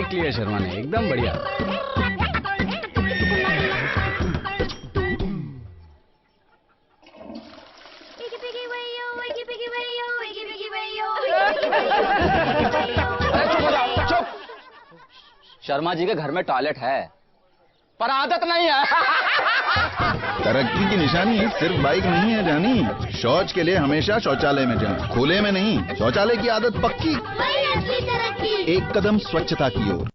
Like लिया शर्मा ने, एकदम बढ़िया। शर्मा जी के घर में टॉयलेट है पर आदत नहीं है। तरक्की की निशानी सिर्फ बाइक नहीं है जानी, शौच के लिए हमेशा शौचालय में जाना, खुले में नहीं। शौचालय की आदत पक्की, एक कदम स्वच्छता की ओर।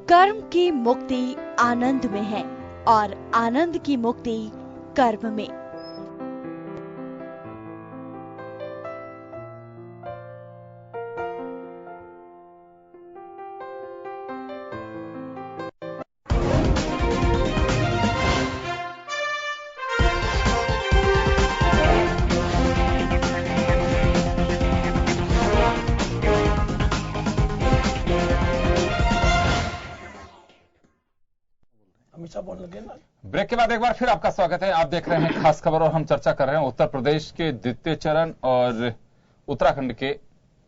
कर्म की मुक्ति आनंद में है और आनंद की मुक्ति कर्म में। ब्रेक के बाद एक बार फिर आपका स्वागत है। आप देख रहे हैं खास खबर और हम चर्चा कर रहे हैं उत्तर प्रदेश के द्वितीय चरण और उत्तराखंड के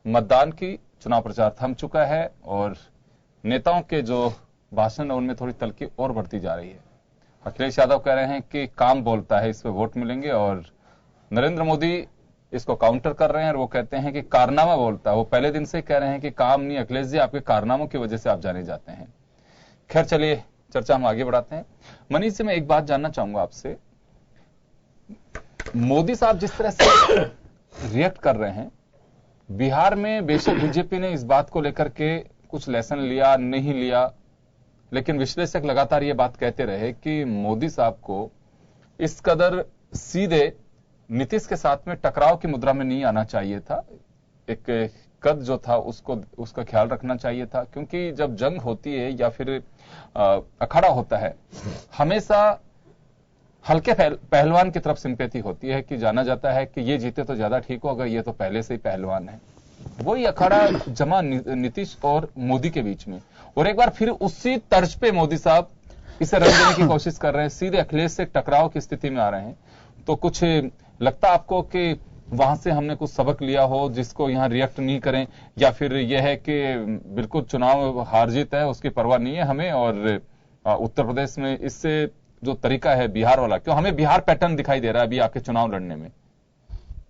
मतदान की। चुनाव प्रचार थम चुका है और नेताओं के जो भाषण है उनमें थोड़ी तल्खी और बढ़ती जा रही है। अखिलेश यादव कह रहे हैं कि काम बोलता है, इस पे वोट मिलेंगे, और नरेंद्र मोदी इसको काउंटर कर रहे हैं और वो कहते हैं कि कारनामा बोलता है। वो पहले दिन से कह रहे हैं कि काम नहीं, अखिलेश जी आपके कारनामों की वजह से आप जाने जाते हैं। खैर चलिए चर्चा हम आगे बढ़ाते हैं। मनीष से मैं एक बात जानना चाहूंगा आपसे, मोदी साहब जिस तरह से रिएक्ट कर रहे हैं, बिहार में बेशक बीजेपी ने इस बात को लेकर के कुछ लेसन लिया नहीं लिया, लेकिन विश्लेषक लगातार ये बात कहते रहे कि मोदी साहब को इस कदर सीधे नीतीश के साथ में टकराव की मुद्रा में नहीं आना चाहिए था। एक कद जो था उसका ख्याल रखना चाहिए था, क्योंकि जब जंग होती है या फिर अखाड़ा होता है, हमेशा हल्के पहलवान की तरफ सिंपैथी होती है कि जाना जाता है कि ये जीते तो ज्यादा ठीक होगा, ये तो पहले से ही पहलवान है। वही अखाड़ा जमा नीतीश और मोदी के बीच में, और एक बार फिर उसी तर्ज पे मोदी साहब इसे रंग देने की कोशिश कर रहे हैं, सीधे अखिलेश से टकराव की स्थिति में आ रहे हैं। तो कुछ लगता आपको कि वहां से हमने कुछ सबक लिया हो जिसको यहां रिएक्ट नहीं करें, या फिर यह है कि बिल्कुल चुनाव हार जीत है उसकी परवाह नहीं है हमें, और उत्तर प्रदेश में इससे जो तरीका है बिहार वाला, क्यों हमें बिहार पैटर्न दिखाई दे रहा है अभी आपके चुनाव लड़ने में?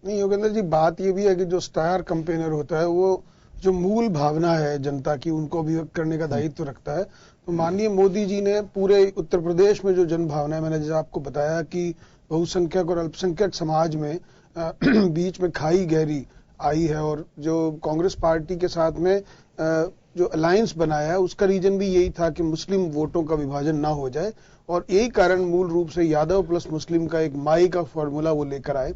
नहीं योगेंद्र जी, बात यह भी है कि जो स्टार कैंपेनर होता है वो जो मूल भावना है जनता की उनको अभिव्यक्त करने का दायित्व रखता है। तो माननीय मोदी जी ने पूरे उत्तर प्रदेश में जो जन भावना है, मैंने जैसे आपको बताया कि बहुसंख्यक और अल्पसंख्यक समाज में बीच में खाई गहरी आई है, और जो कांग्रेस पार्टी के साथ में जो अलायंस बनाया है उसका रीजन भी यही था कि मुस्लिम वोटों का विभाजन ना हो जाए, और यही कारण मूल रूप से यादव प्लस मुस्लिम का एक माई का फॉर्मूला वो लेकर आए।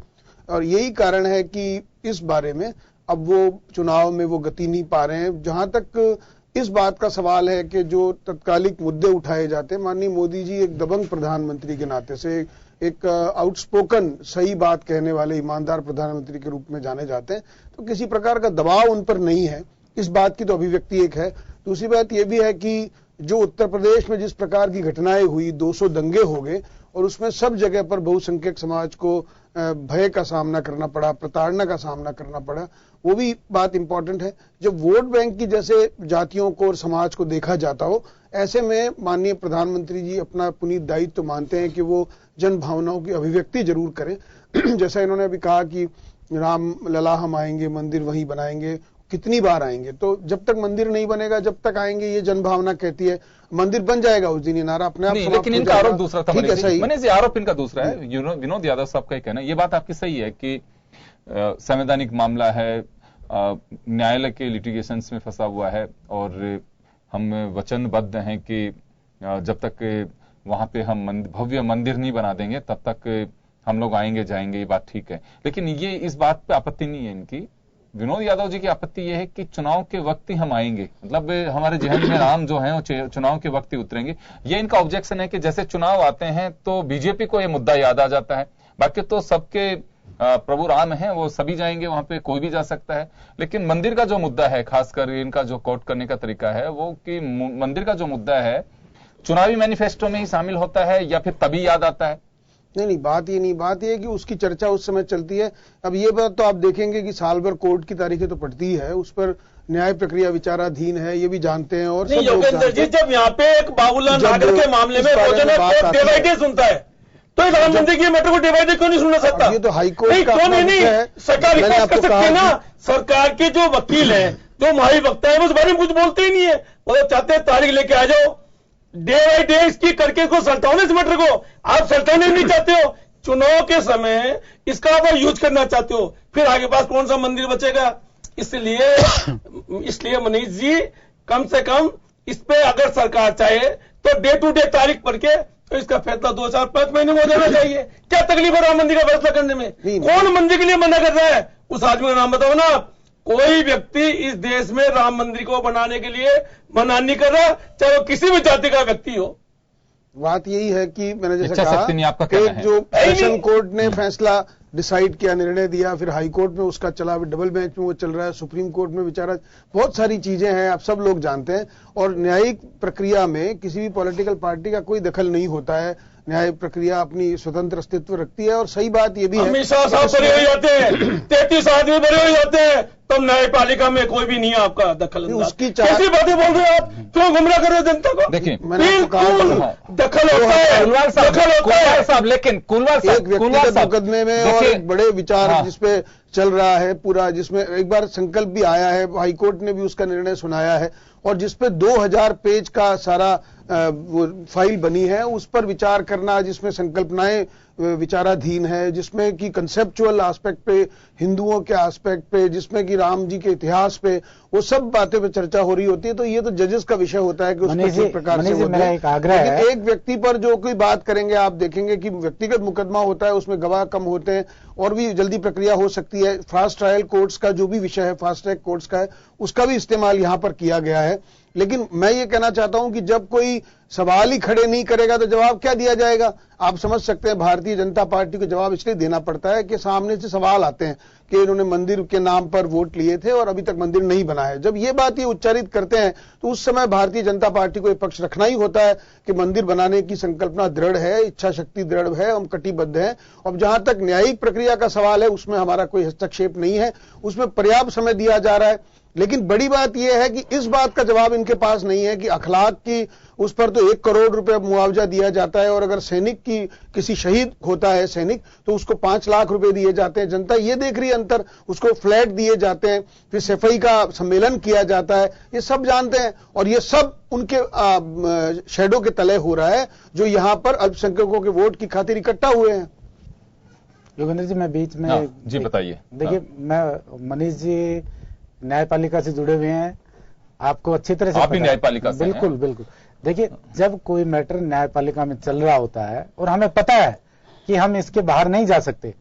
और यही कारण है कि इस बारे में अब वो चुनाव में वो गति नहीं पा रहे हैं। जहां तक इस बात का सवाल है कि जो तत्कालिक मुद्दे उठाए जाते हैं, माननीय मोदी जी एक दबंग प्रधानमंत्री के नाते से एक आउटस्पोकन सही बात कहने वाले ईमानदार प्रधानमंत्री के रूप में जाने जाते हैं, तो किसी प्रकार का दबाव उन पर नहीं है, इस बात की तो अभिव्यक्ति एक है। दूसरी बात यह भी है कि जो उत्तर प्रदेश में जिस प्रकार की घटनाएं हुई, 200 दंगे हो गए, और उसमें सब जगह पर बहुसंख्यक समाज को भय का सामना करना पड़ा, प्रताड़ना का सामना करना पड़ा, वो भी बात इंपॉर्टेंट है। जब वोट बैंक की जैसे जातियों को और समाज को देखा जाता हो, ऐसे में माननीय प्रधानमंत्री जी अपना पुनीत दायित्व तो मानते हैं कि वो जन भावनाओं की अभिव्यक्ति जरूर करें। जैसा इन्होंने अभी कहा कि राम लला हम आएंगे, मंदिर वहीं बनाएंगे, कितनी बार आएंगे? तो जब तक मंदिर नहीं बनेगा जब तक आएंगे, ये जन भावना कहती है। मंदिर बन जाएगा उस दिन, ये नारा अपने आप। लेकिन इनका आरोप दूसरा था। ठीक है, सही। मैंने आरोप इनका दूसरा है। विनोद यादव साहब का कहना, ये बात आपकी सही है कि संवैधानिक मामला है, न्यायालय के लिटिगेशंस में फंसा हुआ है और हम वचनबद्ध हैं कि जब तक वहां पे हम भव्य मंदिर नहीं बना देंगे तब तक हम लोग आएंगे जाएंगे, ये बात ठीक है। लेकिन ये इस बात पे आपत्ति नहीं है इनकी। विनोद यादव जी की आपत्ति यह है कि चुनाव के वक्त ही हम आएंगे, मतलब हमारे जहन में राम जो है वो चुनाव के वक्त ही उतरेंगे। ये इनका ऑब्जेक्शन है कि जैसे चुनाव आते हैं तो बीजेपी को यह मुद्दा याद आ जाता है, बाकी तो सबके प्रभु राम हैं, वो सभी जाएंगे, वहां पे कोई भी जा सकता है। लेकिन मंदिर का जो मुद्दा है, खासकर इनका जो कोट करने का तरीका है वो कि मंदिर का जो मुद्दा है चुनावी मैनिफेस्टो में ही शामिल होता है या फिर तभी याद आता है? नहीं, बात ये नहीं, बात ये है कि उसकी चर्चा उस समय चलती है। अब ये बात तो आप देखेंगे कि साल भर कोर्ट की तारीखें तो पड़ती है, उस पर न्याय प्रक्रिया विचाराधीन है, ये भी जानते हैं। और योगेंद्र जी, जब यहाँ पे एक बाबूलाल नागर के मामले में डिवाइडेड सुनता है तो राम मंदिर की मैटर को डिवाइडेड क्यों नहीं सुनना सकता? ये तो हाईकोर्ट का नहीं, सरकार रिक्वेस्ट कर सकती है ना। सरकार के जो वकील हैं, जो महाधिवक्ता है, उस बारे में कुछ बोलते ही नहीं है। वो चाहते हैं तारीख लेके आ जाओ, डे बाई डे इसकी करके इसको सल्टाओ इस मैटर को। आप सल्टाने नहीं चाहते हो, चुनाव के समय इसका आप यूज करना चाहते हो, फिर आगे पास कौन सा मंदिर बचेगा? इसलिए मनीष जी, कम से कम इस पे अगर सरकार चाहे तो डे टू डे तारीख पढ़ के तो इसका फैसला 2, 4, 5 महीने में हो जाना चाहिए। क्या तकलीफ है राम मंदिर का फैसला करने में? कौन मंदिर के लिए मना कर रहा है? उस आदमी का नाम बताओ ना। कोई व्यक्ति इस देश में राम मंदिर को बनाने के लिए मना नहीं कर रहा, चाहे वो किसी भी जाति का व्यक्ति हो। बात यही है कि मैंने जैसे कहा, एक जो सेशन कोर्ट ने फैसला डिसाइड किया, निर्णय दिया, फिर हाई कोर्ट में उसका चला, डबल बेंच में वो चल रहा है, सुप्रीम कोर्ट में विचारा, बहुत सारी चीजें हैं, आप सब लोग जानते हैं। और न्यायिक प्रक्रिया में किसी भी पॉलिटिकल पार्टी का कोई दखल नहीं होता है। न्याय प्रक्रिया अपनी स्वतंत्र अस्तित्व रखती है। और सही बात ये भी है, अमित शाह साहब बड़े हो जाते हैं, 33 आदमी बड़े हो जाते हैं, तब न्यायपालिका में कोई भी नहीं है आपका दखल। उसकी कैसी बातें बोल रहे हो आप? क्यों गुमराह कर रहे हो जनता को? देखिए, दखल होता है, दखल होता है साहब। लेकिन कुलवार साहब, एक व्यक्तिगत मुकदमे में और एक बड़े विचार जिसपे चल रहा है पूरा, जिसमें एक बार संकल्प भी आया है, हाईकोर्ट ने भी उसका निर्णय सुनाया है, और जिसपे 2000 पेज का सारा फाइल बनी है, उस पर विचार करना, जिसमें संकल्पनाएं विचाराधीन है, जिसमें कि कंसेप्चुअल एस्पेक्ट पे, हिंदुओं के एस्पेक्ट पे, जिसमें कि राम जी के इतिहास पे, वो सब बातें पे चर्चा हो रही होती है। तो ये तो जजेस का विषय होता है कि उस किस प्रकार से मेरा एक आग्रह है, एक व्यक्ति पर जो कोई बात करेंगे, आप देखेंगे कि व्यक्तिगत मुकदमा होता है, उसमें गवाह कम होते हैं और भी जल्दी प्रक्रिया हो सकती है। फास्ट ट्रायल कोर्ट्स का जो भी विषय है, फास्ट ट्रैक कोर्ट्स का है, उसका भी इस्तेमाल यहां पर किया गया है। लेकिन मैं ये कहना चाहता हूं कि जब कोई सवाल ही खड़े नहीं करेगा तो जवाब क्या दिया जाएगा? आप समझ सकते हैं भारतीय जनता पार्टी को जवाब इसलिए देना पड़ता है कि सामने से सवाल आते हैं कि इन्होंने मंदिर के नाम पर वोट लिए थे और अभी तक मंदिर नहीं बना है। जब ये बात ये उच्चारित करते हैं तो उस समय भारतीय जनता पार्टी को एक पक्ष रखना ही होता है कि मंदिर बनाने की संकल्पना दृढ़ है, इच्छा शक्ति दृढ़ है, हम कटिबद्ध हैं। और जहां तक न्यायिक प्रक्रिया का सवाल है, उसमें हमारा कोई हस्तक्षेप नहीं है, उसमें पर्याप्त समय दिया जा रहा है। लेकिन बड़ी बात यह है कि इस बात का जवाब इनके पास नहीं है कि अखलाक की उस पर तो 1 करोड़ रुपए मुआवजा दिया जाता है, और अगर सैनिक की किसी शहीद होता है सैनिक तो उसको 5 लाख रुपए दिए जाते हैं। जनता ये देख रही है अंतर, उसको फ्लैट दिए जाते हैं, फिर सफाई का सम्मेलन किया जाता है, ये सब जानते हैं। और ये सब उनके शेडो के तले हो रहा है जो यहां पर अल्पसंख्यकों के वोट की खातिर इकट्ठा हुए हैं। योगेंद्र जी, मैं बीच में जी बताइए। देखिए, मैं मनीष जी न्यायपालिका से जुड़े हुए हैं, आपको अच्छी तरह से आप भी न्यायपालिका से बिल्कुल बिल्कुल। देखिए, जब कोई मैटर न्यायपालिका में चल रहा होता है और हमें पता है कि हम इसके बाहर नहीं जा सकते,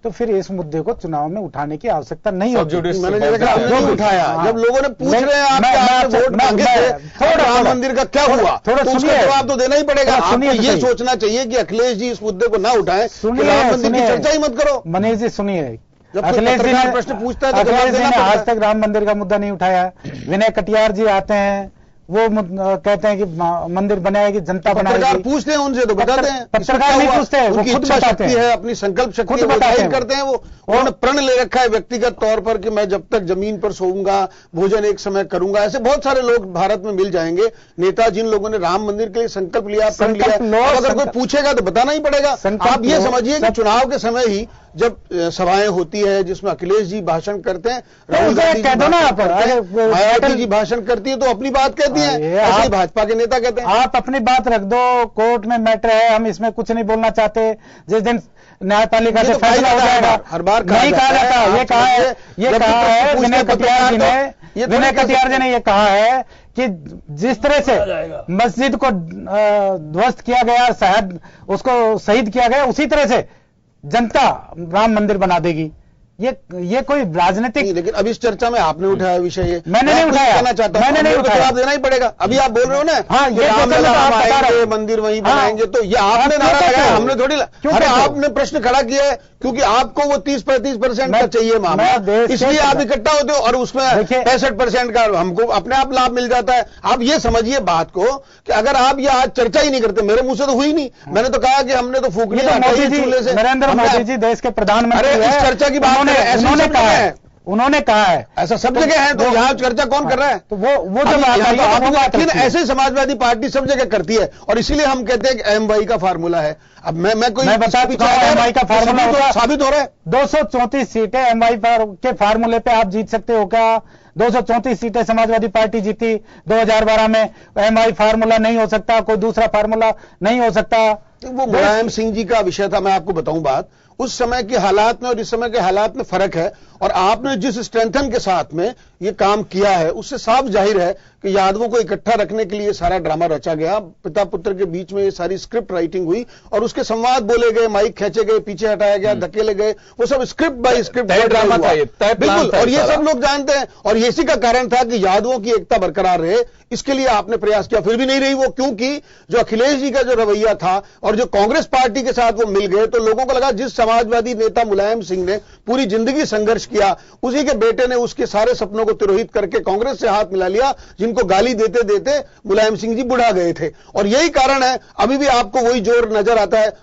तो फिर इस मुद्दे को चुनाव में उठाने की आवश्यकता नहीं होती। मैंने उठाया, जब लोगों ने पूछ रहे हैं आपके वोट मांगे थे, राम मंदिर का क्या हुआ, थोड़ा सुनिए, जवाब तो देना ही पड़ेगा। आपको ये सोचना चाहिए कि अखिलेश जी इस मुद्दे को ना उठाएं, राम मंदिर की चर्चा ही मत करो। मनीष जी सुनिए, अखिलेश जी ने प्रश्न पूछता है तो अखिलेश जी ने आज तक राम मंदिर का मुद्दा नहीं उठाया। विनय कटियार जी आते हैं, कहते हैं कि मंदिर बनाएगी, जनता पत्रकार बनाएगी। पूछते हैं उनसे तो बताते हैं। पत्रकार नहीं पूछते हैं, वो उनकी खुद इच्छा बताते शक्ति हैं, है, अपनी संकल्प शक्ति खुद है, वो बताते जाहिर हैं। करते हैं। वो उन्होंने प्रण ले रखा है व्यक्तिगत तौर पर कि मैं जब तक जमीन पर सोऊंगा, भोजन एक समय करूंगा। ऐसे बहुत सारे लोग भारत में मिल जाएंगे, नेता जिन लोगों ने राम मंदिर के लिए संकल्प लिया, प्रण लिया। अगर कोई पूछेगा तो बताना ही पड़ेगा। आप ये समझिए कि चुनाव के समय ही जब सभाएं होती है जिसमें अखिलेश जी भाषण करते हैं, राहुल गांधी मायावती जी भाषण करती है, तो अपनी बात कहती है, ऐसे भाजपा के नेता कहते हैं। आप अपनी बात रख दो, कोर्ट में मैटर है, हम इसमें कुछ नहीं बोलना चाहते। जिस दिन न्यायपालिका से फैसला हो जाएगा, हर बार नहीं कहा जाता। ये कहा है विनय कटियार जी ने ये कहा है कि जिस तरह से मस्जिद को ध्वस्त किया गया, शायद उसको शहीद किया गया, उसी तरह से जनता राम मंदिर बना देगी। ये कोई राजनीतिक नहीं, लेकिन अब इस चर्चा में आपने उठाया विषय ये, मैंने नहीं उठाया, कहना चाहता हूं, मैंने नहीं उठाया, जवाब देना ही पड़ेगा। अभी आप बोल रहे हो ना, हाँ, ये रामलला हम आएंगे, मंदिर वहीं बनाएंगे, तो ये आपने नारा लगाया, हमने थोड़ी। अरे आपने प्रश्न खड़ा किया है क्योंकि आपको वो 30-35% का चाहिए मामला, इसलिए आप इकट्ठा होते हो और उसमें 65% का हमको अपने आप लाभ मिल जाता है। आप ये समझिए बात को कि अगर आप ये आज चर्चा ही नहीं करते, मेरे मुंह से तो हुई नहीं, मैंने तो कहा कि हमने तो फूक लिया चूल्हे से। नरेंद्र मोदी जी देश के प्रधानमंत्री हैं, इस चर्चा की बात उन्होंने कहा है ऐसा सब जगह है, तो यहाँ चर्चा कौन कर रहा है? तो वो जब ऐसे समाजवादी पार्टी सब जगह करती है और इसीलिए हम कहते हैं कि एमवाई का फार्मूला है। अब मैं बता चुका हूं एमवाई का फार्मूला साबित हो रहा है। 234 सीटें एमवाई के फार्मूले पे आप जीत सकते हो क्या? 234 सीटें समाजवादी पार्टी जीती 2012 में। एमआई फार्मूला नहीं हो सकता, कोई दूसरा फार्मूला नहीं हो सकता। वो मुलायम सिंह जी का विषय था। मैं आपको बताऊं बात, उस समय के हालात में और इस समय के हालात में फर्क है, और आपने जिस स्ट्रेंथन के साथ में ये काम किया है उससे साफ जाहिर है कि यादवों को इकट्ठा रखने के लिए सारा ड्रामा रचा गया। पिता पुत्र के बीच में ये सारी स्क्रिप्ट राइटिंग हुई और उसके संवाद बोले गए, माइक खींचे गए, पीछे हटाया गया, धकेले गए, वो सब स्क्रिप्ट बाय स्क्रिप्ट ड्रामा था। बिल्कुल, और ये सब लोग जानते हैं, और इसी का कारण था कि यादवों की एकता बरकरार रहे, इसके लिए आपने प्रयास किया, फिर भी नहीं रही वो। क्योंकि जो अखिलेश जी का जो रवैया था और जो कांग्रेस पार्टी के साथ वो मिल गए, तो लोगों को लगा जिस समाजवादी नेता मुलायम सिंह ने पूरी जिंदगी संघर्ष किया, उसी के बेटे ने उसके सारे सपनों को तिरोहित करके कांग्रेस से हाथ मिला लिया, जिनको गाली देते देते मुलायम सिंह जी बुढ़ा गए थे। और यही कारण है अभी भी आपको वही जोर नजर आता है।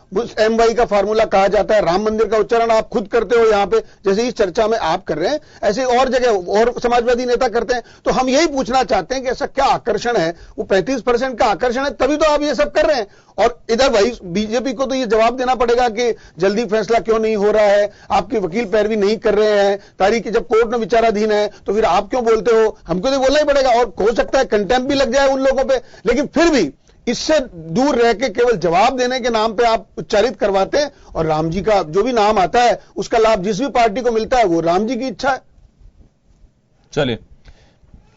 एमवाई का फार्मूला कहा जाता है, राम मंदिर का उच्चारण आप खुद करते हो यहां पे, जैसे इस चर्चा में आप कर रहे हैं, ऐसे और जगह और समाजवादी नेता करते हैं। तो हम यही पूछना चाहते हैं कि ऐसा क्या आकर्षण है? वो 35% का आकर्षण है, तभी तो आप ये सब कर रहे हैं। और इधर भाई बीजेपी को तो ये जवाब देना पड़ेगा कि जल्दी फैसला क्यों नहीं हो रहा है, आपके वकील पैरवी नहीं कर रहे हैं, तारीख जब कोर्ट में विचाराधीन है तो फिर आप क्यों बोलते हो? हमको तो बोलना ही पड़ेगा। और हो सकता है कंटेम्प्ट भी लग जाए उन लोगों पे, लेकिन फिर भी इससे दूर रह के केवल जवाब देने के नाम पे आप उच्चारित करवाते हैं। और राम जी का जो भी नाम आता है उसका लाभ जिस भी पार्टी को मिलता है वो राम जी की इच्छा है। चलिए,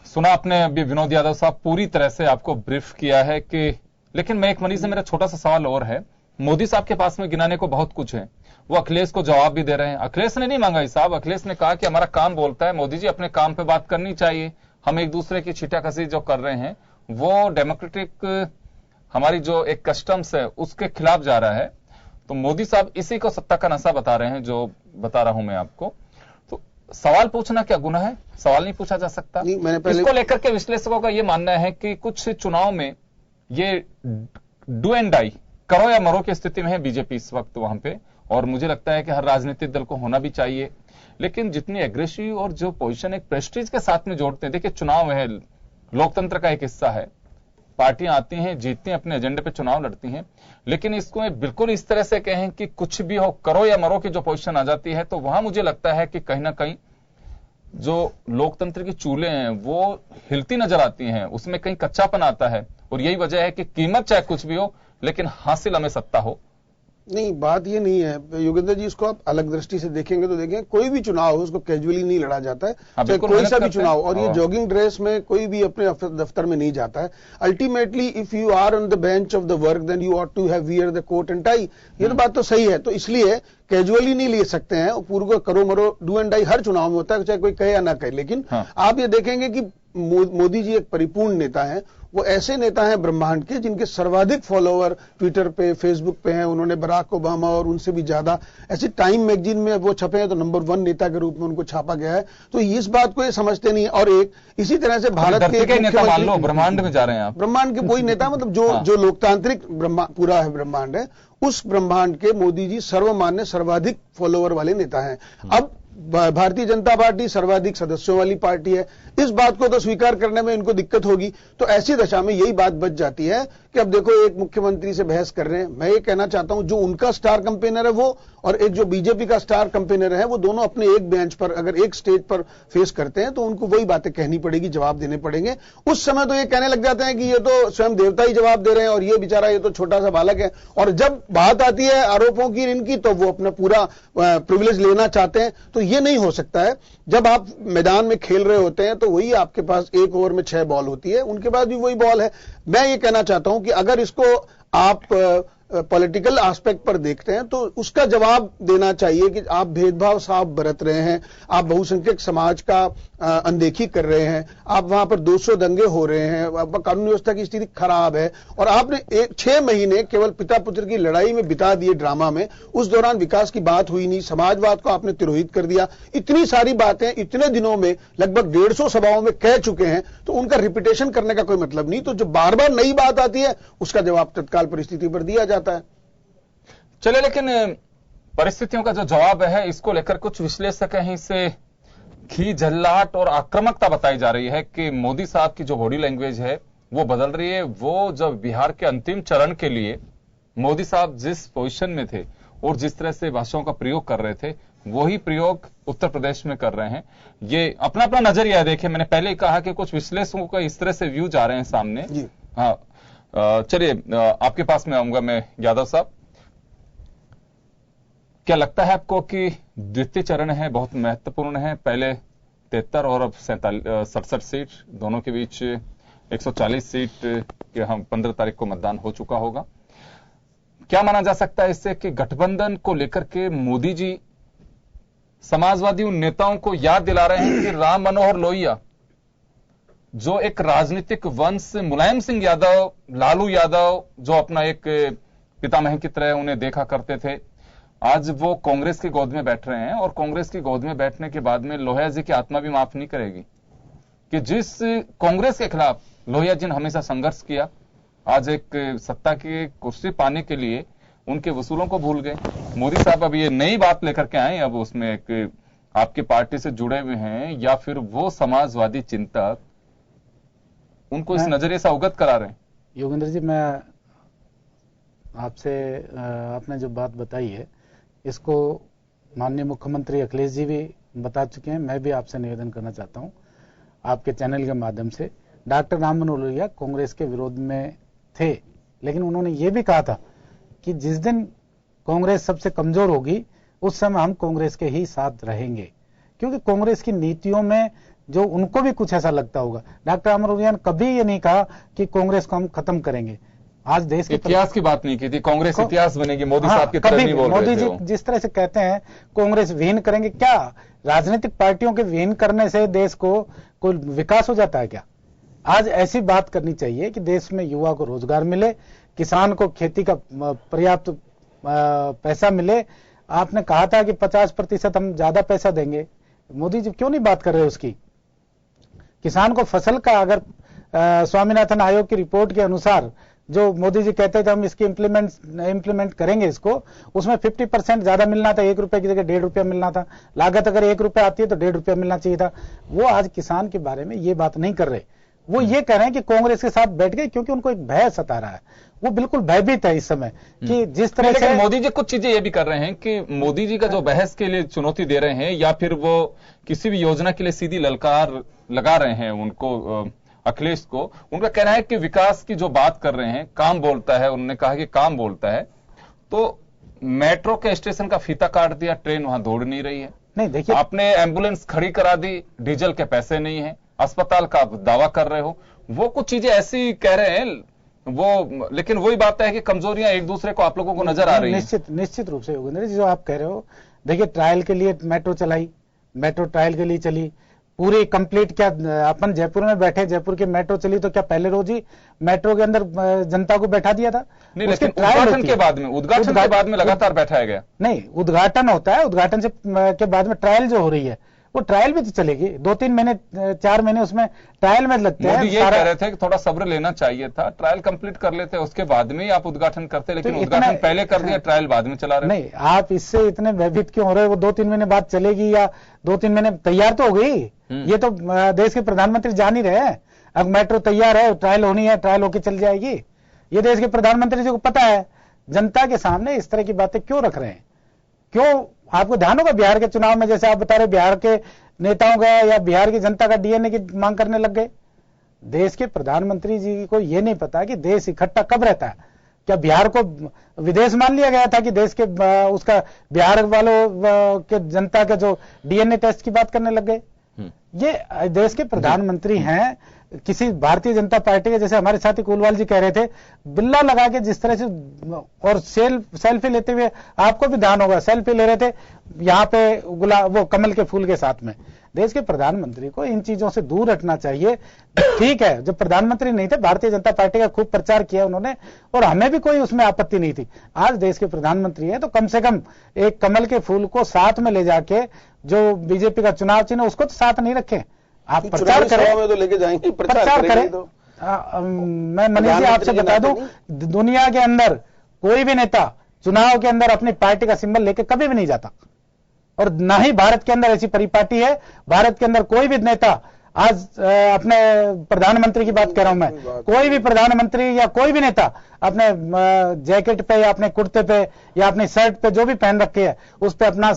सुना आपने अभी विनोद यादव साहब, पूरी तरह से आपको ब्रीफ किया है कि, लेकिन मैं एक मनीष से मेरा छोटा सा सवाल और है। मोदी साहब के पास में गिनाने को बहुत कुछ है, वो अखिलेश को जवाब भी दे रहे हैं। अखिलेश ने नहीं मांगा हिसाब, अखिलेश ने कहा कि हमारा काम बोलता है, मोदी जी अपने काम पे बात करनी चाहिए, हम एक दूसरे की छींटाकशी जो कर रहे हैं वो डेमोक्रेटिक हमारी जो एक कस्टम्स है उसके खिलाफ जा रहा है। तो मोदी साहब इसी को सत्ता का नशा बता रहे हैं, जो बता रहा हूं मैं आपको। तो सवाल पूछना क्या गुनाह है? सवाल नहीं पूछा जा सकता? इसको लेकर के विश्लेषकों का यह मानना है कि कुछ चुनाव में ये डू एंड डाई, करो या मरो की स्थिति में है बीजेपी इस वक्त वहां पे। और मुझे लगता है कि हर राजनीतिक दल को होना भी चाहिए, लेकिन जितनी एग्रेसिव और जो पोजीशन एक प्रेस्टीज के साथ में जोड़ते हैं। देखिए, चुनाव है, लोकतंत्र का एक हिस्सा है, पार्टियां आती हैं, जीतती हैं, अपने एजेंडे पे चुनाव लड़ती हैं, लेकिन इसको बिल्कुल इस तरह से कहें कि कुछ भी हो, करो या मरो की जो पोजीशन आ जाती है, तो वहां मुझे लगता है कि कहीं ना कहीं जो लोकतंत्र की चूल्हे हैं वो हिलती नजर आती हैं, उसमें कहीं कच्चापन आता है। और यही वजह है कि कीमत चाहे कुछ भी हो, लेकिन हासिल हमें सत्ता हो। नहीं, बात ये नहीं है योगेंद्र जी, इसको आप अलग दृष्टि से देखेंगे तो देखें, कोई भी चुनाव हो उसको कैजुअली नहीं लड़ा जाता है, चाहे कोई सा भी चुनाव। और ये जॉगिंग ड्रेस में कोई भी अपने दफ्तर में नहीं जाता है। Ultimately if you are on the bench of the work then you ought to have wear the coat and tie. ये तो बात तो सही है। तो इसलिए कैजुअली नहीं ले सकते हैं। पूर्व करो मरो डू एंड डाई हर चुनाव में होता है, चाहे कोई कहे या ना कहे। लेकिन आप ये देखेंगे कि मोदी जी एक परिपूर्ण नेता हैं। वो ऐसे नेता हैं ब्रह्मांड के जिनके सर्वाधिक फॉलोअर ट्विटर पे, फेसबुक पे हैं। उन्होंने बराक ओबामा और उनसे भी ज्यादा, ऐसी टाइम मैगजीन में वो छपे हैं तो नंबर 1 नेता के रूप में उनको छापा गया है। तो इस बात को ये समझते नहीं। और एक इसी तरह से भारत के नेता मान लो, ब्रह्मांड में जा रहे हैं आप। ब्रह्मांड के वही नेता, मतलब जो लोकतांत्रिक पूरा है ब्रह्मांड है, उस ब्रह्मांड के मोदी जी सर्वमान्य सर्वाधिक फॉलोअर वाले नेता हैं। अब भारतीय जनता पार्टी सर्वाधिक सदस्यों वाली पार्टी है। इस बात को तो स्वीकार करने में इनको दिक्कत होगी। तो ऐसी दशा में यही बात बच जाती है कि अब देखो एक मुख्यमंत्री से बहस कर रहे हैं। मैं ये कहना चाहता हूं जो उनका स्टार कैंपेनर है वो और एक जो बीजेपी का स्टार कैंपेनर है, वो दोनों अपने एक बेंच पर, अगर एक स्टेज पर फेस करते हैं तो उनको वही बातें कहनी पड़ेगी, जवाब देने पड़ेंगे। उस समय तो ये कहने लग जाते हैं कि ये तो स्वयं देवता ही जवाब दे रहे हैं और ये बेचारा ये तो छोटा सा बालक है। और जब बात आती है आरोपों की इनकी, तो वो अपना पूरा प्रिविलेज लेना चाहते हैं। तो ये नहीं हो सकता है। जब आप मैदान में खेल रहे होते हैं तो वही आपके पास एक ओवर में 6 बॉल होती है, उनके पास भी वही बॉल है। मैं ये कहना चाहता हूं कि अगर इसको आप पॉलिटिकल एस्पेक्ट पर देखते हैं तो उसका जवाब देना चाहिए कि आप भेदभाव साफ बरत रहे हैं, आप बहुसंख्यक समाज का अनदेखी कर रहे हैं, आप वहां पर 200 दंगे हो रहे हैं, कानून व्यवस्था की स्थिति खराब है और आपने 6 महीने केवल पिता पुत्र की लड़ाई में बिता दिए, ड्रामा में। उस दौरान विकास की बात हुई नहीं, समाजवाद को आपने तिरोहित कर दिया। इतनी सारी बातें इतने दिनों में लगभग 150 सभाओं में कह चुके हैं, तो उनका रिपीटेशन करने का कोई मतलब नहीं। तो जो बार बार नई बात आती है उसका जवाब तत्काल परिस्थिति पर दिया जाता है। चले, लेकिन परिस्थितियों का जो जवाब है इसको लेकर कुछ विश्लेषक हैं, इसे खींचल्लाहट और आक्रामकता बताई जा रही है कि मोदी साहब की जो बॉडी लैंग्वेज है वो बदल रही है। वो जब बिहार के अंतिम चरण के लिए मोदी साहब जिस पोजीशन में थे और जिस तरह से भाषाओं का प्रयोग कर रहे थे, वही प्रयोग उत्तर प्रदेश में कर रहे हैं। ये अपना अपना नजरिया है। देखिए, मैंने पहले ही कहा कि कुछ विश्लेषकों का इस तरह से व्यू जा रहे हैं सामने। हाँ, चलिए आपके पास में आऊंगा मैं। यादव साहब, क्या लगता है आपको कि द्वितीय चरण है बहुत महत्वपूर्ण है? पहले 73 और अब 67 सीट, दोनों के बीच 140 सीट के हम 15 तारीख को मतदान हो चुका होगा। क्या माना जा सकता है इससे कि गठबंधन को लेकर के मोदी जी समाजवादी उन नेताओं को याद दिला रहे हैं कि राम मनोहर लोहिया जो एक राजनीतिक वंश, मुलायम सिंह यादव, लालू यादव जो अपना एक पितामह की तरह उन्हें देखा करते थे, आज वो कांग्रेस की गोद में बैठ रहे हैं और कांग्रेस की गोद में बैठने के बाद में लोहिया जी की आत्मा भी माफ नहीं करेगी कि जिस कांग्रेस के खिलाफ लोहिया जी ने हमेशा संघर्ष किया, आज एक सत्ता की कुर्सी पाने के लिए उनके वसूलों को भूल गए। मोदी साहब अब ये नई बात लेकर के आए, अब उसमें एक आपकी पार्टी से जुड़े हुए हैं या फिर वो समाजवादी चिंतक उनको इस नजरिए से अवगत करा रहे हैं। योगेंद्र जी, मैं आपसे आपने जो बात बताई है इसको माननीय मुख्यमंत्री अखिलेश जी भी बता चुके हैं। मैं भी आपसे निवेदन करना चाहता हूं आपके चैनल के माध्यम से। डॉक्टर राम मनोहर लोहिया कांग्रेस के विरोध में थे, लेकिन उन्होंने ये भी कहा था कि जिस दिन कांग्रेस सबसे कमजोर होगी उस समय हम कांग्रेस के ही साथ रहेंगे, क्योंकि कांग्रेस की नीतियों में जो उनको भी कुछ ऐसा लगता होगा। डॉक्टर राम मनोहर लोहिया ने कभी ये नहीं कहा कि कांग्रेस को हम खत्म करेंगे। आज देश के इतिहास की बात नहीं की थी, कांग्रेस इतिहास बनेगी, मोदी साहब की तरह नहीं बोल रहे थे। मोदी जी जिस तरह से कहते हैं कांग्रेस विहीन करेंगे, क्या राजनीतिक पार्टियों के विहीन करने से देश को कोई विकास हो जाता है क्या? आज ऐसी बात करनी चाहिए कि देश में युवा को रोजगार मिले, किसान को खेती का पर्याप्त पैसा मिले। आपने कहा था कि 50% हम ज्यादा पैसा देंगे, मोदी जी क्यों नहीं बात कर रहे उसकी? किसान को फसल का, अगर स्वामीनाथन आयोग की रिपोर्ट के अनुसार जो मोदी जी कहते थे हम इसकी इंप्लीमेंट करेंगे इसको, उसमें 50% ज्यादा मिलना था, 1 रुपए की जगह 1.5 रुपया मिलना था। लागत अगर 1 रुपया आती है तो 1.5 रुपया मिलना चाहिए था। वो आज किसान के बारे में ये बात नहीं कर रहे। वो ये कह रहे हैं कि कांग्रेस के साथ बैठ गए क्योंकि उनको एक भय सता रहा है। वो बिल्कुल भयभीत है इस समय कि जिस तरह से मोदी जी कुछ चीजें ये भी कर रहे हैं कि मोदी जी का जो बहस के लिए चुनौती दे रहे हैं या फिर वो किसी भी योजना के लिए सीधी ललकार लगा रहे हैं उनको, अखिलेश को, उनका कहना है कि विकास की जो बात कर रहे हैं, काम बोलता है। उन्होंने कहा कि काम बोलता है, तो मेट्रो के स्टेशन का फीता काट दिया, ट्रेन वहां दौड़ नहीं रही है। नहीं, देखिए, आपने एम्बुलेंस खड़ी करा दी, डीजल के पैसे नहीं है, अस्पताल का आप दावा कर रहे हो। वो कुछ चीजें ऐसी कह रहे हैं वो, लेकिन वही बात है कि कमजोरियां एक दूसरे को आप लोगों को नजर आ रही हैं। निश्चित रूप से योगेंद्र जी, जो आप कह रहे हो, देखिए ट्रायल के लिए मेट्रो चलाई, मेट्रो ट्रायल के लिए चली, पूरी कंप्लीट। क्या अपन जयपुर में बैठे, जयपुर की मेट्रो चली तो क्या पहले रोज ही मेट्रो के अंदर जनता को बैठा दिया था? नहीं, लेकिन उद्घाटन के बाद में लगातार बैठाया गया। नहीं, उद्घाटन होता है, उद्घाटन से के बाद में ट्रायल जो हो रही है वो ट्रायल भी तो चलेगी। 2-3 महीने 4 महीने उसमें ट्रायल में लगते हैं। मोदी ये कह रहे थे कि थोड़ा सब्र लेना चाहिए था, ट्रायल कंप्लीट कर लेते, उसके बाद में ही आप उद्घाटन करते, लेकिन तो उद्घाटन पहले कर दिया, ट्रायल बाद में चला रहे। नहीं, आप इससे इतने भयभीत क्यों हो रहे हो? वो 2-3 महीने बाद चलेगी या 2-3 महीने तैयार तो हो गई। ये तो देश के प्रधानमंत्री जान ही रहे हैं। अब मेट्रो तैयार है, ट्रायल होनी है, ट्रायल होकर चल जाएगी। ये देश के प्रधानमंत्री जी को पता है। जनता के सामने इस तरह की बातें क्यों रख रहे हैं? क्यों? आपको ध्यान होगा बिहार के चुनाव में, जैसे आप बता रहे, बिहार के नेताओं का या बिहार की जनता का डीएनए की मांग करने लग गए। देश के प्रधानमंत्री जी को यह नहीं पता कि देश इकट्ठा कब रहता है। क्या बिहार को विदेश मान लिया गया था कि देश के उसका बिहार वालों के जनता के जो डीएनए टेस्ट की बात करने लग गए? ये देश के प्रधानमंत्री हैं, किसी भारतीय जनता पार्टी के, जैसे हमारे साथी कुलवाल जी कह रहे थे, बिल्ला लगा के जिस तरह से और सेल्फी लेते हुए, आपको भी ध्यान होगा, सेल्फी ले रहे थे यहां पे वो कमल के फूल के साथ में। देश के प्रधानमंत्री को इन चीजों से दूर रखना चाहिए। ठीक है, जब प्रधानमंत्री नहीं थे, भारतीय जनता पार्टी का खूब प्रचार किया उन्होंने और हमें भी कोई उसमें आपत्ति नहीं थी। आज देश के प्रधानमंत्री है तो कम से कम एक कमल के फूल को साथ में ले जाके, जो बीजेपी का चुनाव चिन्ह उसको तो साथ नहीं रखें। आप प्रचार करें, तो लेके जाएंगे, प्रचार करें। मैं मनीष जी आपसे बता दूं, दुनिया के अंदर कोई भी नेता चुनाव के अंदर अपनी पार्टी का सिंबल लेके कभी भी नहीं जाता, और ना ही भारत के अंदर ऐसी परिपाटी है। भारत के अंदर कोई भी नेता, आज अपने प्रधानमंत्री की बात कर रहा हूं मैं, कोई भी प्रधानमंत्री या कोई भी नेता अपने जैकेट पे या अपने कुर्ते पे या अपनी शर्ट पे जो भी पहन रखे है उस पे अपना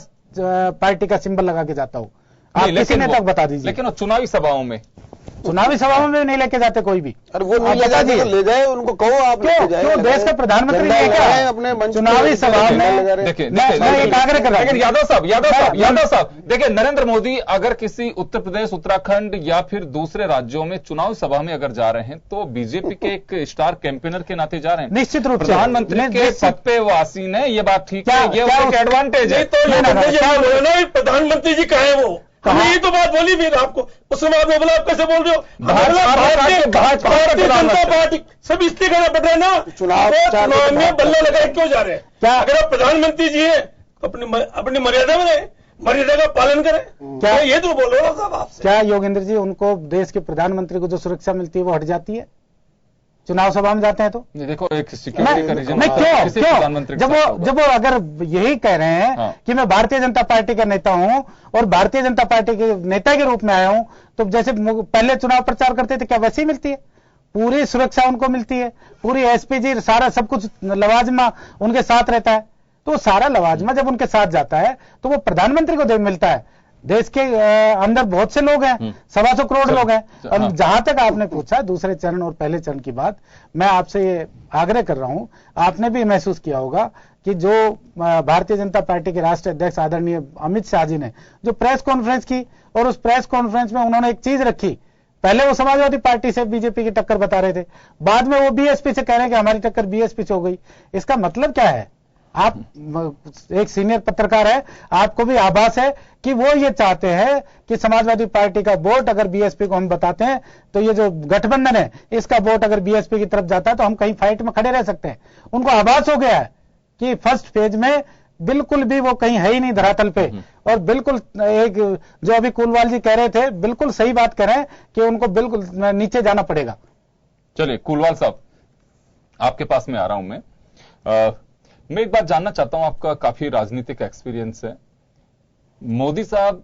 पार्टी का सिंबल लगा के जाता हूं। आप किसी नेता को बता दीजिए। लेकिन चुनावी सभाओं में नहीं लेके जाते कोई भी। अरे वो नहीं ले जाते तो ले जाए, उनको कहो आप क्यों देश का प्रधानमंत्री लेके आए अपने चुनावी सभा में? देखिए आग्रह कर रहा हूं, लेकिन यादव साहब देखिए, नरेंद्र मोदी अगर किसी उत्तर प्रदेश, उत्तराखंड या फिर दूसरे राज्यों में चुनावी सभा में अगर जा रहे हैं तो बीजेपी के एक स्टार कैंपेनर के नाते जा रहे हैं। निश्चित रूप से प्रधानमंत्री के पद पे वो आसीन है, ये बात ठीक है, ये एक एडवांटेज है। प्रधानमंत्री जी कहे वो हमने ये तो बात बोली फिर आपको, उसके बाद में बोला आप कैसे बोल रहे हो? भारतीय जनता पार्टी सब इसलिए कहना पड़ रहा है ना, चुनाव में बल्ला लगाए क्यों जा रहे हैं? क्या अगर आप प्रधानमंत्री जी हैं अपनी मर्यादा में रहे, मर्यादा का पालन करें। क्या ये तो बोल रहे हो साहब आपसे? क्या योगेंद्र जी, उनको देश के प्रधानमंत्री को जो सुरक्षा मिलती है वो हट जाती है चुनाव सभा में जाते हैं तो? देखो एक सिक्योरिटी का रीजन क्यों? जब वो अगर यही कह रहे हैं कि मैं भारतीय जनता पार्टी का नेता हूं और भारतीय जनता पार्टी के नेता के रूप में आया हूं, तो जैसे पहले चुनाव प्रचार करते थे क्या वैसे ही मिलती है? पूरी सुरक्षा उनको मिलती है, पूरी एसपीजी सारा सब कुछ लवाजमा उनके साथ रहता है। तो सारा लवाजमा जब उनके साथ जाता है तो वो प्रधानमंत्री को मिलता है। देश के अंदर बहुत से लोग हैं, 125 करोड़ लोग हैं। और जहां तक आपने पूछा दूसरे चरण और पहले चरण की बात, मैं आपसे ये आग्रह कर रहा हूं, आपने भी महसूस किया होगा कि जो भारतीय जनता पार्टी के राष्ट्रीय अध्यक्ष आदरणीय अमित शाह जी ने जो प्रेस कॉन्फ्रेंस की, और उस प्रेस कॉन्फ्रेंस में उन्होंने एक चीज रखी, पहले वो समाजवादी पार्टी से बीजेपी की टक्कर बता रहे थे, बाद में वो बीएसपी से कह रहे हैं कि हमारी टक्कर बीएसपी से हो गई। इसका मतलब क्या है? आप एक सीनियर पत्रकार है, आपको भी आभास है कि वो ये चाहते हैं कि समाजवादी पार्टी का वोट अगर बीएसपी को हम बताते हैं तो ये जो गठबंधन है इसका वोट अगर बीएसपी की तरफ जाता है तो हम कहीं फाइट में खड़े रह सकते हैं। उनको आभास हो गया है कि फर्स्ट फेज में बिल्कुल भी वो कहीं है ही नहीं धरातल पे, और बिल्कुल एक जो अभी कुलवाल जी कह रहे थे बिल्कुल सही बात कह रहे हैं कि उनको बिल्कुल नीचे जाना पड़ेगा। चलिए कुलवाल साहब आपके पास में आ रहा हूं मैं एक बात जानना चाहता हूं, आपका काफी राजनीतिक एक्सपीरियंस है। मोदी साहब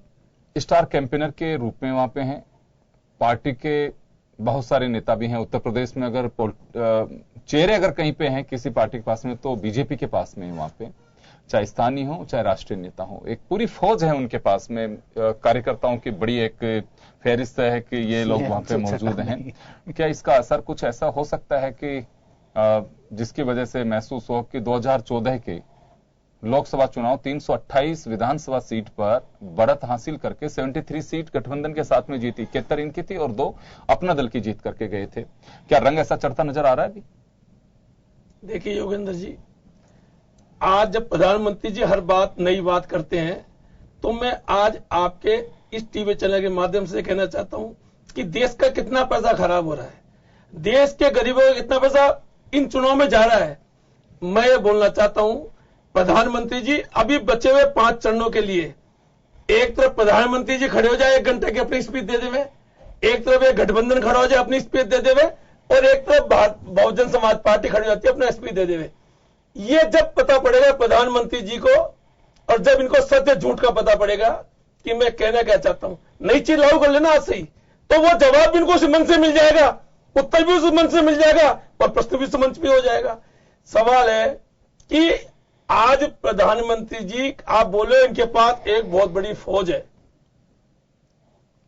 स्टार कैंपेनर के रूप में वहां पे हैं, पार्टी के बहुत सारे नेता भी हैं। उत्तर प्रदेश में अगर चेहरे अगर कहीं पे हैं किसी पार्टी के पास में तो बीजेपी के पास में है वहां पे, चाहे स्थानीय हो चाहे राष्ट्रीय नेता हो। एक पूरी फौज है उनके पास में, कार्यकर्ताओं की बड़ी एक फहरिस्त है कि ये लोग वहां पे मौजूद हैं। क्या इसका असर कुछ ऐसा हो सकता है कि जिसकी वजह से महसूस हो कि 2014 के लोकसभा चुनाव 328 विधानसभा सीट पर बढ़त हासिल करके 73 सीट गठबंधन के साथ में जीती, 71 इनकी थी और 2 अपना दल की जीत करके गए थे। क्या रंग ऐसा चढ़ता नजर आ रहा है अभी? देखिए योगेंद्र जी, आज जब प्रधानमंत्री जी हर बात नई बात करते हैं तो मैं आज आपके इस टीवी चैनल के माध्यम से कहना चाहता हूं कि देश का कितना पैसा खराब हो रहा है, देश के गरीबों का कितना पैसा इन चुनाव में जा रहा है। मैं ये बोलना चाहता हूं, प्रधानमंत्री जी अभी बचे हुए 5 चरणों के लिए एक तरफ प्रधानमंत्री जी खड़े हो जाए 1 घंटे की अपनी स्पीच दे देवे, एक तरफ एक गठबंधन खड़ा हो जाए अपनी स्पीच दे देवे, और एक तरफ बहुजन समाज पार्टी खड़ी जाती है अपना स्पीच दे देवे। ये जब पता पड़ेगा प्रधानमंत्री जी को, और जब इनको सत्य झूठ का पता पड़ेगा कि मैं कहना क्या चाहता हूं, नई चीज लागू कर लेना आज से ही, तो वो जवाब भी इनको उस मन से मिल जाएगा, उत्तर भी उस मन से मिल जाएगा और प्रश्न भी उस मंच भी हो जाएगा। सवाल है कि आज प्रधानमंत्री जी, आप बोले इनके पास एक बहुत बड़ी फौज है।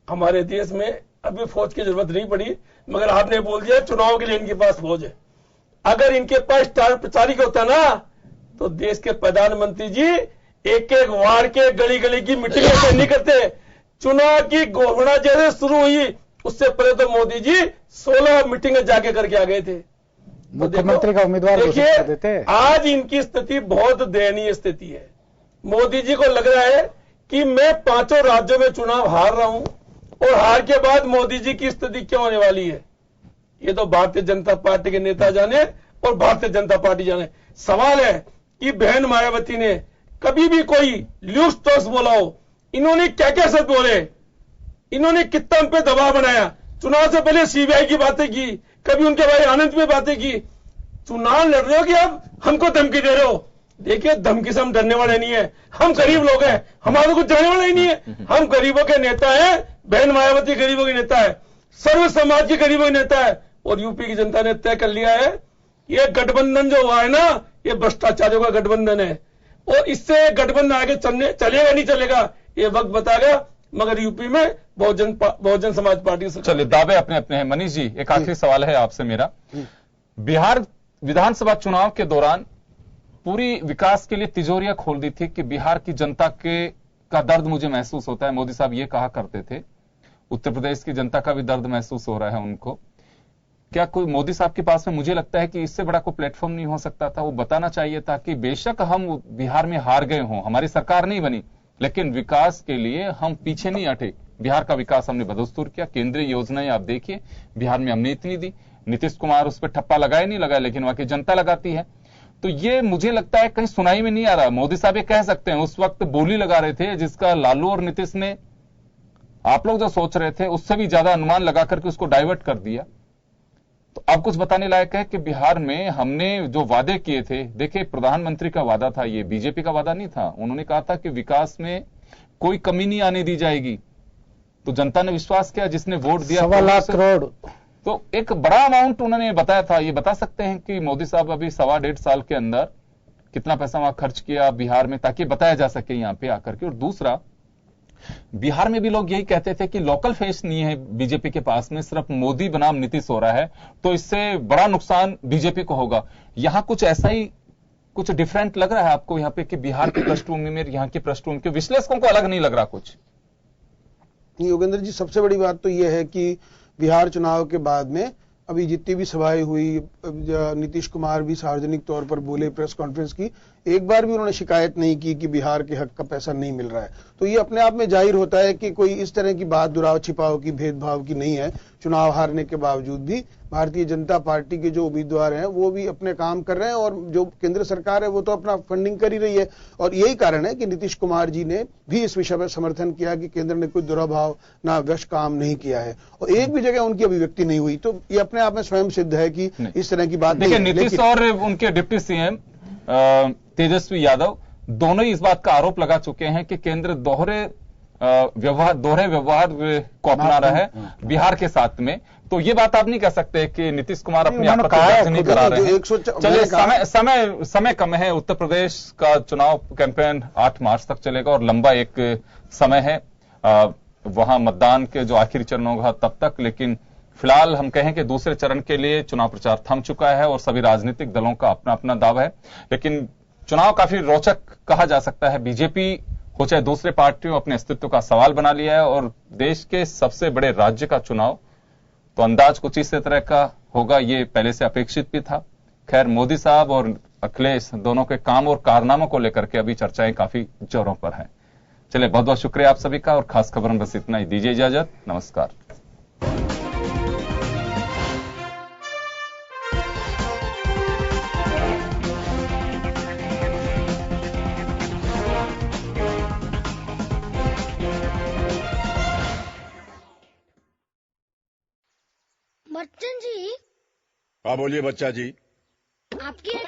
हमारे देश में अभी फौज की जरूरत नहीं पड़ी, मगर आपने बोल दिया चुनाव के लिए इनके पास फौज है। अगर इनके पास स्टार प्रचारक होता ना, तो देश के प्रधानमंत्री जी एक एक वार्ड के गली गली की मीटिंग नहीं करते। चुनाव की घोषणा जैसे शुरू हुई उससे पहले तो मोदी जी 16 मीटिंग जाके करके आ गए थे। मुख्यमंत्री का उम्मीदवार देखिए, आज इनकी स्थिति बहुत दयनीय स्थिति है। मोदी जी को लग रहा है कि मैं 5 राज्यों में चुनाव हार रहा हूं, और हार के बाद मोदी जी की स्थिति क्या होने वाली है ये तो भारतीय जनता पार्टी के नेता जाने और भारतीय जनता पार्टी जाने। सवाल है कि बहन मायावती ने कभी भी कोई ल्यूज टॉक्स बोला हो, इन्होंने क्या क्या शब्द बोले, इन्होंने कितना उन पे दबाव बनाया, चुनाव से पहले सीबीआई की बातें की, कभी उनके भाई आनंद में बातें की। चुनाव लड़ रहे हो कि अब हमको धमकी दे रहे हो। देखिए, धमकी से हम डरने वाले नहीं है, हम गरीब लोग हैं, हमारा कुछ जाने वाला ही नहीं है। हम गरीबों के नेता हैं, बहन मायावती गरीबों के नेता है, सर्व समाज के गरीबों के नेता है, और यूपी की जनता ने तय कर लिया है ये गठबंधन जो हुआ है ना, ये भ्रष्टाचारियों का गठबंधन है, और इससे गठबंधन आगे चलेगा नहीं चलेगा ये वक्त बताएगा। मगर यूपी में बहुजन समाज पार्टी से चलिए, दावे अपने अपने हैं। मनीष जी, एक आखिरी सवाल है आपसे मेरा। बिहार विधानसभा चुनाव के दौरान पूरी विकास के लिए तिजोरियां खोल दी थी कि बिहार की जनता का दर्द मुझे महसूस होता है। मोदी साहब ये कहा करते थे। उत्तर प्रदेश की जनता का भी दर्द महसूस हो रहा है उनको। क्या कोई मोदी साहब के पास में, मुझे लगता है कि इससे बड़ा कोई प्लेटफॉर्म नहीं हो सकता था? वो बताना चाहिए था कि बेशक हम बिहार में हार गए हों, हमारी सरकार नहीं बनी, लेकिन विकास के लिए हम पीछे नहीं हटे। बिहार का विकास हमने बदस्तूर किया। केंद्रीय योजनाएं आप देखिए, बिहार में हमने इतनी दी। नीतीश कुमार उस पर ठप्पा लगाए नहीं लगाए, लेकिन वहां की जनता लगाती है। तो ये मुझे लगता है कहीं सुनाई में नहीं आ रहा। मोदी साहब ये कह सकते हैं, उस वक्त बोली लगा रहे थे जिसका लालू और नीतीश ने, आप लोग जो सोच रहे थे उससे भी ज्यादा अनुमान लगा करके उसको डाइवर्ट कर दिया। तो अब कुछ बताने लायक है कि बिहार में हमने जो वादे किए थे, देखिए प्रधानमंत्री का वादा था, ये बीजेपी का वादा नहीं था। उन्होंने कहा था कि विकास में कोई कमी नहीं आने दी जाएगी। तो जनता ने विश्वास किया, जिसने वोट दिया 1.25 लाख करोड़, तो एक बड़ा अमाउंट उन्होंने बताया था। ये बता सकते हैं कि मोदी साहब अभी 1.25 साल के अंदर कितना पैसा वहां खर्च किया बिहार में, ताकि बताया जा सके यहां पे आकर के। और दूसरा, बिहार में भी लोग यही कहते थे कि लोकल फेस नहीं है बीजेपी के पास में, सिर्फ मोदी बनाम नीतीश हो रहा है, तो इससे बड़ा नुकसान बीजेपी को होगा। यहां कुछ ऐसा ही कुछ डिफरेंट लग रहा है आपको यहाँ पे कि बिहार की पृष्ठभूमि में यहाँ की पृष्ठभूमि के विश्लेषकों को अलग नहीं लग रहा कुछ? योगेंद्र जी, सबसे बड़ी बात तो यह है कि बिहार चुनाव के बाद में अभी जितनी भी सभाएं हुई, नीतीश कुमार भी सार्वजनिक तौर पर बोले, प्रेस कॉन्फ्रेंस की, एक बार भी उन्होंने शिकायत नहीं की कि बिहार के हक का पैसा नहीं मिल रहा है। तो ये अपने आप में जाहिर होता है कि कोई इस तरह की बात दुराव छिपाव की, भेदभाव की नहीं है। चुनाव हारने के बावजूद भी भारतीय जनता पार्टी के जो उम्मीदवार हैं वो भी अपने काम कर रहे हैं, और जो केंद्र सरकार है वो तो अपना फंडिंग कर ही रही है। और यही कारण है कि नीतीश कुमार जी ने भी इस विषय पर समर्थन किया कि केंद्र ने कोई दुराभाव ना वश काम नहीं किया है, और एक भी जगह उनकी अभिव्यक्ति नहीं हुई। तो ये अपने आप में स्वयं सिद्ध है कि इस तरह की बात देखिए, नीतीश और उनके डिप्टी सीएम तेजस्वी यादव दोनों ही इस बात का आरोप लगा चुके हैं कि केंद्र दोहरे व्यवहार को अपना रहा है बिहार के साथ में। तो ये बात आप नहीं कह सकते कि नीतीश कुमार अपनी आपत्ति नहीं करा रहे हैं। चलिए, समय कम है। उत्तर प्रदेश का चुनाव कैंपेन 8 मार्च तक चलेगा और लंबा एक समय है वहां मतदान के जो आखिरी चरण होगा तब तक। लेकिन फिलहाल हम कहें कि दूसरे चरण के लिए चुनाव प्रचार थम चुका है और सभी राजनीतिक दलों का अपना अपना दावा है। लेकिन चुनाव काफी रोचक कहा जा सकता है। बीजेपी हो चाहे दूसरे पार्टियों, अपने अस्तित्व का सवाल बना लिया है, और देश के सबसे बड़े राज्य का चुनाव तो अंदाज कुछ इस तरह का होगा, ये पहले से अपेक्षित भी था। खैर, मोदी साहब और अखिलेश दोनों के काम और कारनामों को लेकर के अभी चर्चाएं काफी जोरों पर हैं। चलिए, बहुत बहुत शुक्रिया आप सभी का, और खास खबर में बस इतना ही। दीजिए इजाजत, नमस्कार। बच्चन जी। हाँ बोलिए बच्चा जी। आपकी एक